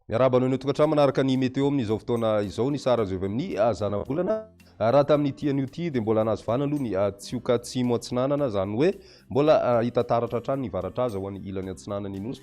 Miarahaba noho ny tokantrano manaraka ny meteo amin'izao fotoana izao ny sara azo avy amin'ny zana-bolana raha tamin'ity anio ty dia mbola nahazo vana aloha ny tsioka atsimo atsinanana zany hoe mbola hita taratra hatrany ny varatra aza ho an'ny ilany atsinanany nosy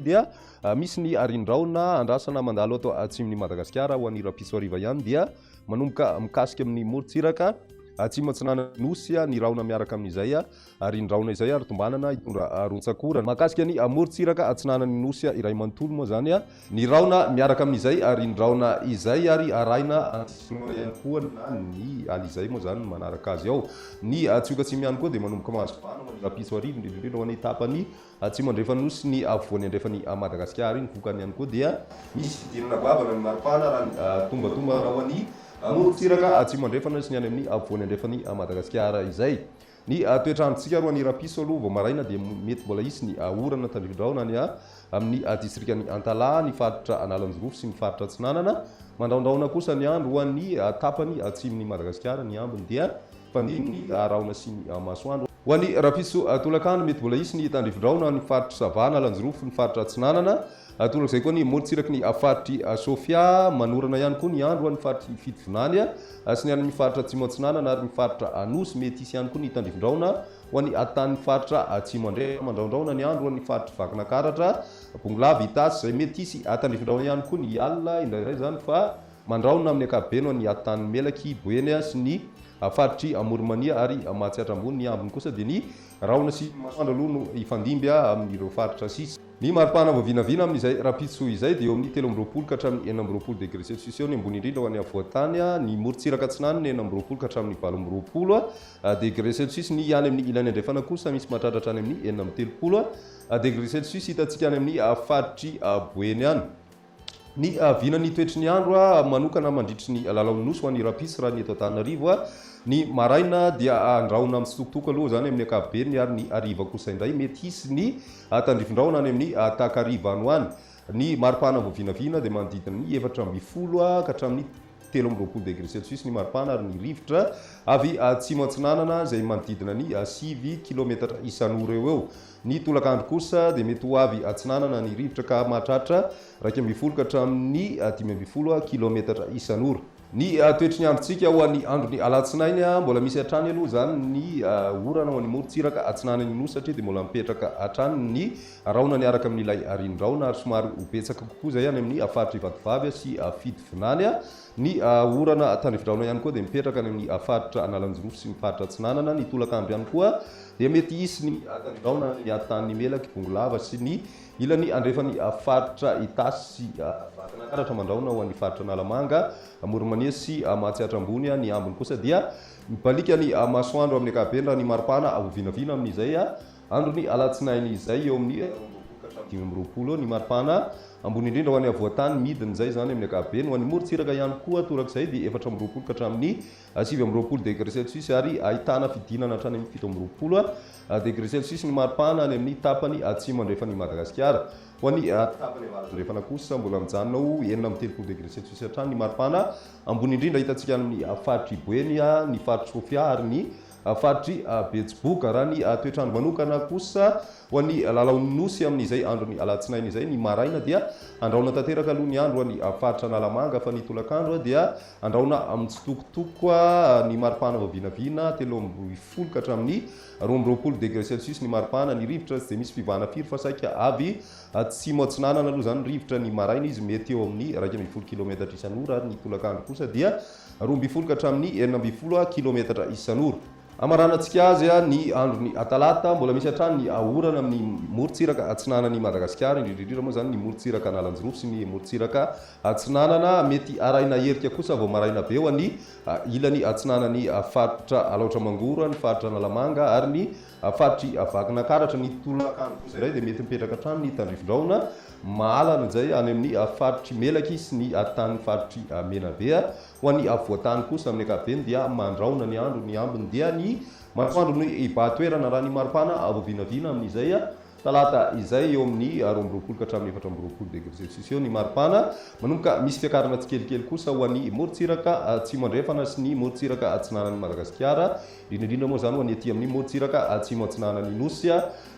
dia misy ny arindraona andrasana mandalo atao atsimon'ny Madagasikara ho an'ny rapiso ariva ihany dia manomboka mikasika amin'ny morotsiraka atsimo atsinanana nosy ny raona miaraka amin'izay arindraona izay ary tombanana hitondra rotsakora makasika ny morotsiraka atsinanany nosy iray manontolo moa zany ny raona miaraka amin'izay arindraona izay ary araina ihany koa na ny ali izay moa zany manaraka azy ao ny tsioka atsimo ihany koa dia manomboka mahazo vana rapiso ariva indrindra ho an'ny tapany atsimo andrefa nosy ny avoany andrefany Madagasikara iny vokany ihany koa dia misy fidirana bavana ny maripana raha tombatomba raha ho an'ny morotsiraka atsimo andrefana sy ny any amin'ny avoany andrefany Madagasikara izay ny toetrandrontsika roa ny rapiso aloha vao maraina dia mety mbola isy ny orana tandrivindraona ny amin'ny distrikany Antala ny faritra Analanjorofo sy ny faritra Atsinanana mandraondraona kosa ny andro ho an'ny tapany atsimon'ny Madagasikara ny ambiny dia fandimby raona sy ny masoandro ho an'ny rapiso tolakandro mety mbola isy ny tandrivindraona ny faritra Savana Alanjorofo ny faritra Atsinanana tolak'izay koa ny morotsiraky ny faritry Sofia manorana ihany koa ny andro ho an'ny faritry Fitovinany sy ny amin'ny faritra Atsimo Atsinanana ary ny faritra Anosy mety isy ihany koa ny tandrivindraona ho an'ny atanin'ny faritra Atsimo andrefana mandraondraona ny andro ho an'ny faritra Vakinakaratra Bongolava Itasy izay mety isy tandrivindraona ihany koa ny alina indraindray zany fa mandraona amin'ny ankapobeny ho an'ny atanin'ny Melaky Boeny sy ny faritry Moromania ary Mahatsiatra ambony ny ambiny kosa dia ny raona sy masoandro aloha no ifandimby amin'ireo faritra sisa ny maripana voavinavina amin'izay rapiso izay dia eo amin'ny 13 ka hatramin'ny 14 degré celsius eo ny ambony indrindra ho an'ny avoantany ny morotsiraka atsinanana 14 ka hatramin'ny 20 degré celsius ny any amin'ny ilany andrefana kosa misy mahatratra hatrany amin'ny 30 degré celsius hitantsika any amin'ny faritry Boeny any ny vinany toetry ny andro manokana mandritry ny lalaon'ny nosy ho an'ny rapiso raha ny eto Antananarivo ny maraina dia andraona amin'ny sitokotoko aloha zany amin'ny ankapobeny ary ny ariva kosa indray mety hisy ny tandrivindraona any amin'ny takariva any ho any ny maripana voavinavina dia manodidina ny 4 ka hatramin'ny 13 degré celsius ny maripana ary ny rivotra avy atsimo atsinanana izay manodidina ny 5 kilometatra isan'ora eo ny tolakandro kosa dia mety ho avy atsinanana ny rivotra ka mahatratra 2 ka hatramin'ny 5 kilometatra isan'ora ny toetry ny androntsika ho an'ny androny alatsinainy mbola misy hatrany aloha zany ny orana ho an'ny morotsiraka atsinanany nosy satria dia mbola mipetraka hatrany ny raona niaraka amin'ilay arindraona ary somary hopetsaka kokoa zay any amin'ny faritry Ivatovavy sy Fitovinany ny orana tandrivindraona ihany koa dia mipetraka any amin'ny faritra Analanjorofo sy ny faritra Atsinanana ny tolakandro ihany koa dia mety isy ny tandrivindraona ny atanin'ny Melaky Bongolava sy ny ilany andrefany faritra Itasy sy Vakinakaratra mandraona ho an'ny faritra Analamanga Moromania sy Mahatsiatra ambony ny ambiny kosa dia mibalika ny masoandro amin'ny ankapobeny raha ny maripana voavinavina amin'izay androny alatsinainy izay eo amin'ny 20 ny maripana ambony indrindra ho an'ny avoantany midiny zay zany amin'ny ankapobeny ho an'ny morotsiraka ihany koa torak'izay dia 14 ka hatramin'ny 9 degré celsius ary ahitana fidinana hatrany amin'ny 17 degré celsius ny maripana any amin'ny tapany atsimo andrefany Madagasikara ho an'ny tapany avandrefana kosa mbola mijanona ho 13 degré celsius hatrany ny maripana ambony indrindra hitantsika amin'ny faritry Boeny ny faritry Sofia ary ny faritry Betsiboka raha ny toetrandro manokana kosa ho an'ny lalaon'ny nosy amin'izay androny alatsinainy izay ny maraina dia andraona tanteraka aloha ny andro ho an'ny faritra Analamanga fa ny tolakandro dia andraona amin'ny tsitokotoko ny maripana voavinavina 30 ka hatramin'ny 20 degré celsius ny maripana ny rivotra tsy dia misy fivahana firy fa saika avy atsimo atsinanana aloha zany rivotra ny maraina izy mety eo amin'ny 12 kilometatra isan'ora ary ny tolakandro kosa dia 12 ka hatramin'ny 14 kilometatra isan'ora amaranantsika azy ny androny talata mbola misy hatrany ny orana amin'ny morotsiraka atsinanany Madagasikara indrindrindrindra moa zany ny morotsiraka Analanjorofo sy ny morotsiraka atsinanana mety araina herika kosa vao maraina be ho an'ny ilany atsinanany faritra Alaotra Mangoro ny faritra Analamanga ary ny faritry Vakinakaratra ny tolakandro kosa iray dia mety mipetraka hatrany ny tandrivindraona mahalana izay any amin'ny faritry Melaky sy ny atanin'ny faritry Menabe ho an'ny avoantany kosa amin'ny ankapobeny dia mandraona ny andro ny ambiny dia ny masoandro ny ibahatoerana raha ny maripana voavinavina amin'izay talata izay eo amin'ny 12 ka hatramin'ny 14 degré celsius eo ny maripana manomboka misy fiakarana tsikelikely kosa ho an'ny morotsiraka atsimo andrefana sy ny morotsiraka atsinanany Madagasikara indrindrindra moa zany ho an'ny aty amin'ny morotsiraka atsimo atsinanany Nosy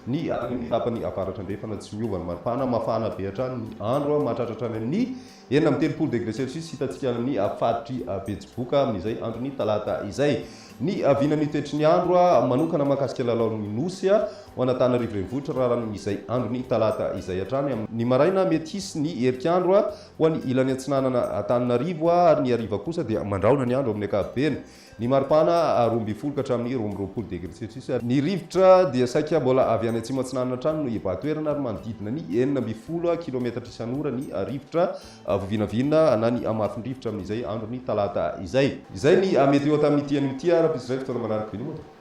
ny tapany avaratra andrefana tsy miovana maripana mafana be hatrany ny andro mahatratra hatrany amin'ny 9 degré celsius hitantsika amin'ny faritry betsiboka amin'izay andro ny talata izay ny avinan'ny toetry ny andro manokana mahakasika lalaon'ny nosy ho an'Antananarivo renivohitra raha izay andro ny talata izay hatrany ny maraina mety hisy ny herik'andro ho an'ny ilany antsinanana Antananarivo ary ny hariva kosa dia mandraona ny andro amin'ny ankapobeny ny maripana 12 hatramin'ny 20 degré celsius ny rivotra dia saika mbola avy any atsimo atsinanana trano no ibatoerana ary manodidina ny 9 kilometatra isan'ora ny rivotra vovinavinina na ny amafin-drivotra amin'izay andro ny talata izay ny meteo tamin'ny ity an'io ity ara-piziray fotoana manaraka